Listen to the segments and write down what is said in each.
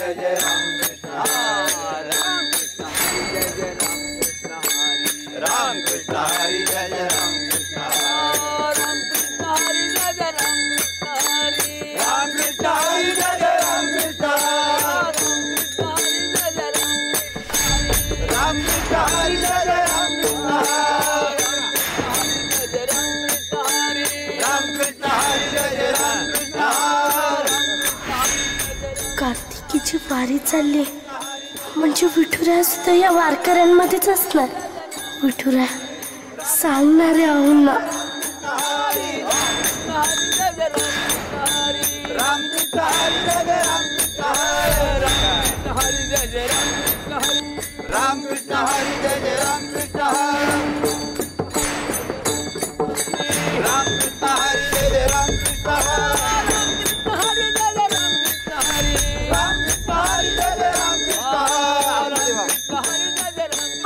जय राम कृष्ण हरी राम कृष्ण हरी जय जय राम कृष्ण राम कृष्ण हरी जय जय राम कृष्ण हरी राम कृष्ण हरी जय जय राम कृष्ण राम कृष्ण हरी जय जय राम कृष्ण राम कृष्ण हरी जय जय राम कृष्ण कार्तिकीची वारी चालली म्हणजे विठुराया सुद्धा या वारकऱ्यांमध्येच असणार. विठुराया सांगणारे आहोत ना. राम कृष्ण हरी जय जय राम कृष्ण हरी जय जय राम कृष्ण राम कृष्ण हरी जय जय राम कृष्ण राम कृष्ण हरी जय जय राम कृष्ण हरी जय जय राम कृष्ण हरी राम कृष्ण हरी जय जय राम कृष्ण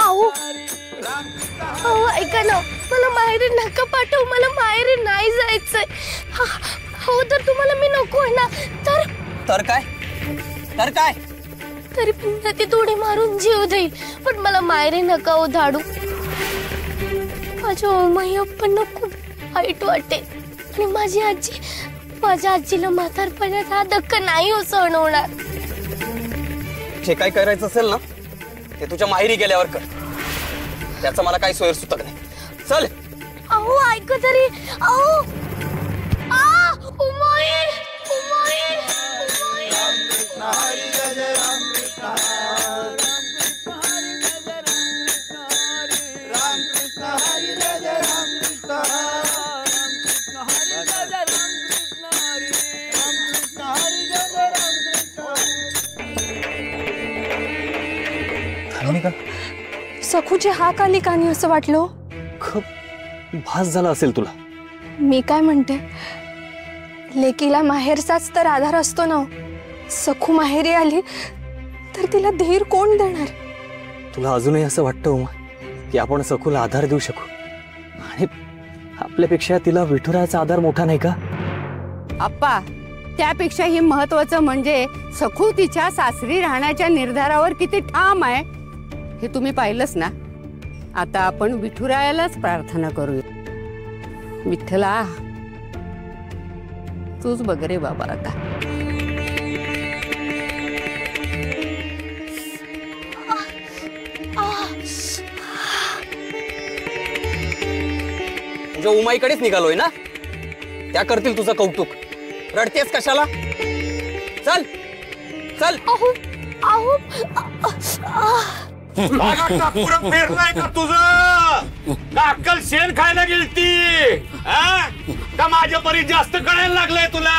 अहो अहो ऐका ना, मला माहेरी नका पाठवू. मला माहेरी नाही जायचंय. हो तर तुम्हाला मी नको आहे ना. तर काय तरी पण ती थोडी मारून जीव देईल, पण मला माहेरी नका हो धाडू. माझ्या उमय्यप्पांना खूप वाईट वाटेल आणि माझ्या आजीला म्हातारपणात हा धक्का नाही हो सहन होणार. जे काय करायचं असेल ना ते तुझ्या माहेरी गेल्यावर कर. त्याचं मला काही सोयर सुतक नाही. चल. अहो ऐक तरी. अहो उमय राम कृष्ण हरी जय जय राम कृष्ण राम कृष्ण हरी जय जय राम कृष्ण राम कृष्ण हरी जय जय राम कृष्ण राम कृष्ण हरी जय जय राम कृष्ण. सखूची हाक आली का नाही असं वाटलं. खूप भास झाला असेल तुला. मी काय म्हणते, लेकीला माहेरचाच तर आधार असतो ना. सखू माहेरी आली तर तिला धीर कोण देणार. तुला अजूनही असं वाटतं उमा की आपण सखूला आधार देऊ शकू आणि आपल्यापेक्षा तिला विठुरायाचा आधार मोठा नाही का. आप्पा, त्यापेक्षाही महत्वाचं म्हणजे सखू तिच्या सासरी राहण्याच्या निर्धारावर किती ठाम आहे हे तुम्ही पाहिलंच ना. आता आपण विठुरायालाच प्रार्थना करूया. विठ्ठला तूच बघ रे बाबा. आता तुझ्या उमाईकडेच निघालोय ना, त्या करतील तुझं कौतुक. रडतेस कशाला. चल चल. अहो फेरलाय का तुझं. अक्कल शेण खायला गेलती का माझ्या परी जास्त कळायला लागलंय तुला.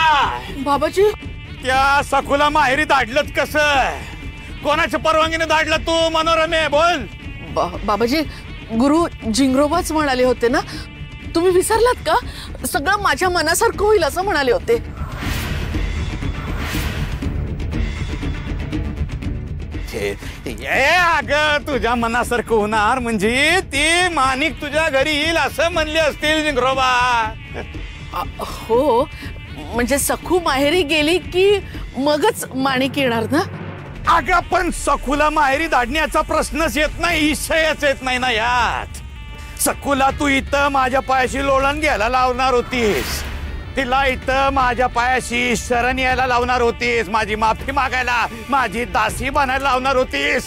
बाबाजी त्या सखूला माहेरी धाडलं कसं. कोणाच्या परवानगीने धाडलं तू मनोरमे बोल. बाबाजी गुरु जिंगरोबाच म्हणाले होते ना. तुम्ही विसरलात का. सगळं माझ्या मनासारखं होईल असं म्हणाले होते. अगं तुझ्या मनासारखं होणार म्हणजे ती माणिक तुझ्या घरी येईल असं म्हणले असतील जिंगरोबा. हो म्हणजे सखू माहेरी गेली की मगच माणिक येणार ना. अगं पण सखूला माहेरी धाडण्याचा प्रश्नच येत नाही. विषयच येत नाही ना यात. सखूला तू इथं माझ्या पायाशी लोळण घ्यायला लावणार होतीस. तिला इथं माझ्या पायाशी शरण यायला लावणार होतीस. माझी माफी मागायला, माझी दासी बनायला लावणार होतीस.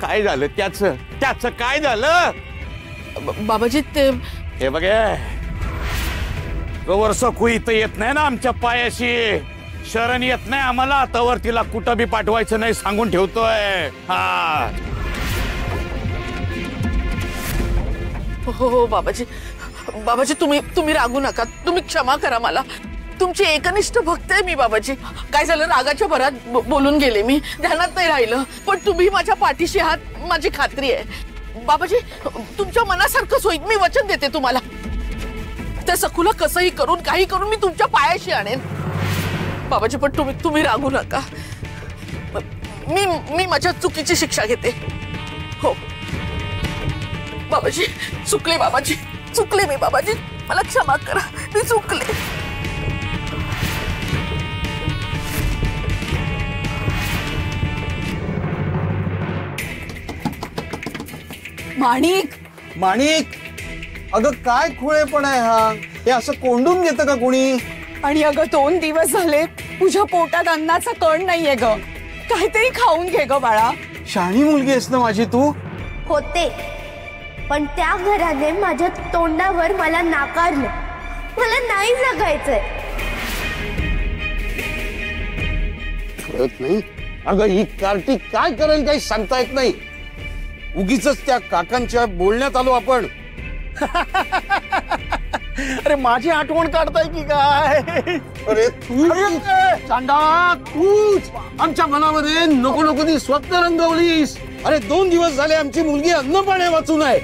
काय झालं त्याचं काय झालं. बाबाजी ते हे बघ, जोवर सखू इथं येत नाही ना आमच्या पायाशी शरण येत नाही आम्हाला, तवर तिला कुठं बी पाठवायचं नाही सांगून ठेवतोय. हा हो बाबाजी. बाबाजी तुम्ही रागू नका. तुम्ही क्षमा करा मला. तुमची एकनिष्ठ भक्त आहे मी बाबाजी. काय झालं रागाच्या भरात बोलून गेले मी. ध्यानात नाही राहिलं. पण तुम्ही माझ्या पाठीशी आहात माझी खात्री आहे. बाबाजी तुमच्या मनासारखंच होईल. मी वचन देते तुम्हाला. त्या सखूला कसंही करून काही करून मी तुमच्या पायाशी आणेन. बाबाजी पण तुम्ही रागू नका. मी माझ्या चुकीची शिक्षा घेते. हो बाबाजी चुकले. बाबाजी चुकले मी. बाबाजी मला क्षमा करा. मी चुकले. माणिक माणिक, अगं काय खुळेपण आहे हा? हे असं कोंडून घेतं का कोणी? आणि अगं 2 दिवस झाले तुझ्या पोटात अन्नाचा कण नाहीये ग. काहीतरी खाऊन घे ग बाळा. शहाणी मुलगी आहेस ना माझी तू. होते, पण त्या घराने माझ्या तोंडावर मला नाकारलं. मला नाही जगायचंय. कळत नाही अगं, ही कार्टी काय करेल काही सांगता येत नाही. उगीच त्या काकांच्या बोलण्यात आलो आपण. अरे माझी आठवण काढताय की काय? अरे तू चांडा, तूच आमच्या मनामध्ये नको नको ती स्वप्न रंगवलीस. अरे 2 दिवस झाले आमची मुलगी अन्न पाणी वाचून आहे.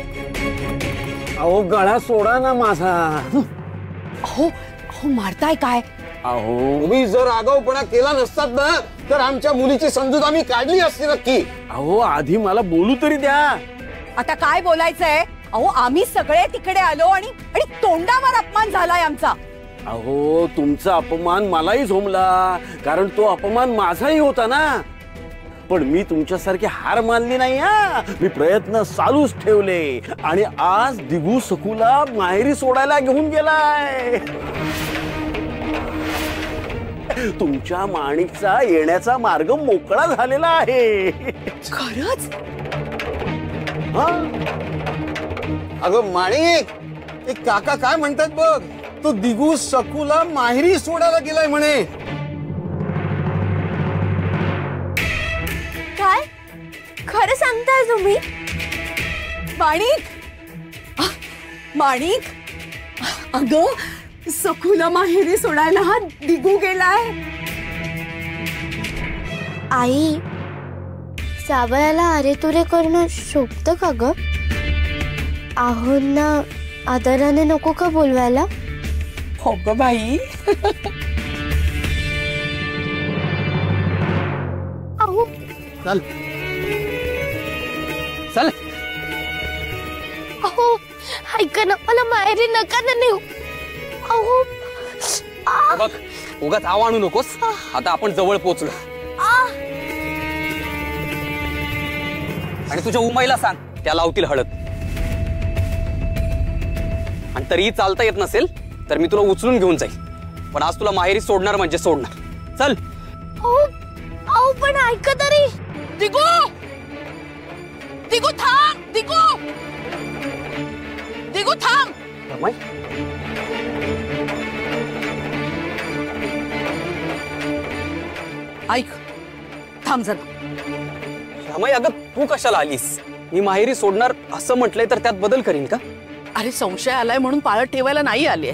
अहो गळा सोडा ना माझा. हो हो, मारताय काय? अहो तुम्ही जर आगाऊपणा केला नसतात ना तर आमच्या मुलीची समजूत आम्ही काढली असती नक्की. अहो आधी मला बोलू तरी द्या. आता काय बोलायचंय? अहो आम्ही सगळे तिकडे आलो आणि तोंडावर अपमान झालाय आमचा. अहो तुमचा अपमान मलाही झोमला, कारण तो अपमान माझाही होता ना. पण मी तुमच्यासारखी हार मानली नाही. हा, मी प्रयत्न चालूच ठेवले आणि आज दिगू सकूला माहेरी सोडायला घेऊन गेलाय. तुमच्या माणिकचा येण्याचा मार्ग मोकळा झालेला आहे. खरंच? अगं माणिक, ते काका काय म्हणतात बघ. तो दिगू सकूला माहेरी सोडायला गेलाय म्हणे. काय खरं सांगताय तुम्ही? माणिक, माणिक, अगं सखूला माहेरी सोडायला हा दिगू गेलाय. आई, जावयाला अरे तुरे करणं शोभतं का ग? आहोंना आदराने नको का बोलवायला? हो ग बाई. अहो चल चल. अहो ऐका ना, मला माहेरी नका ना नेऊ. अहो बघ, उगाच आव आणू नकोस. आता आपण जवळ पोहोचलो. आणि तुझ्या उमाईला सांग, त्या लावतील हळद. आणि तरीही चालता येत नसेल तर मी तुला उचलून घेऊन जाईल. पण आज तुला माहेरी सोडणार म्हणजे सोडणार. चल. अहो पण ऐका तरी. दिगू, दिगू थांब. दिगू, दिगू थांब. रमाई, ऐक, थांब जरा. रमाई, अगं तू कशाला आलीस? मी माहेरी सोडणार असं म्हटलंय तर त्यात बदल करीन का? अरे संशय आलाय म्हणून पाळत ठेवायला नाही आले.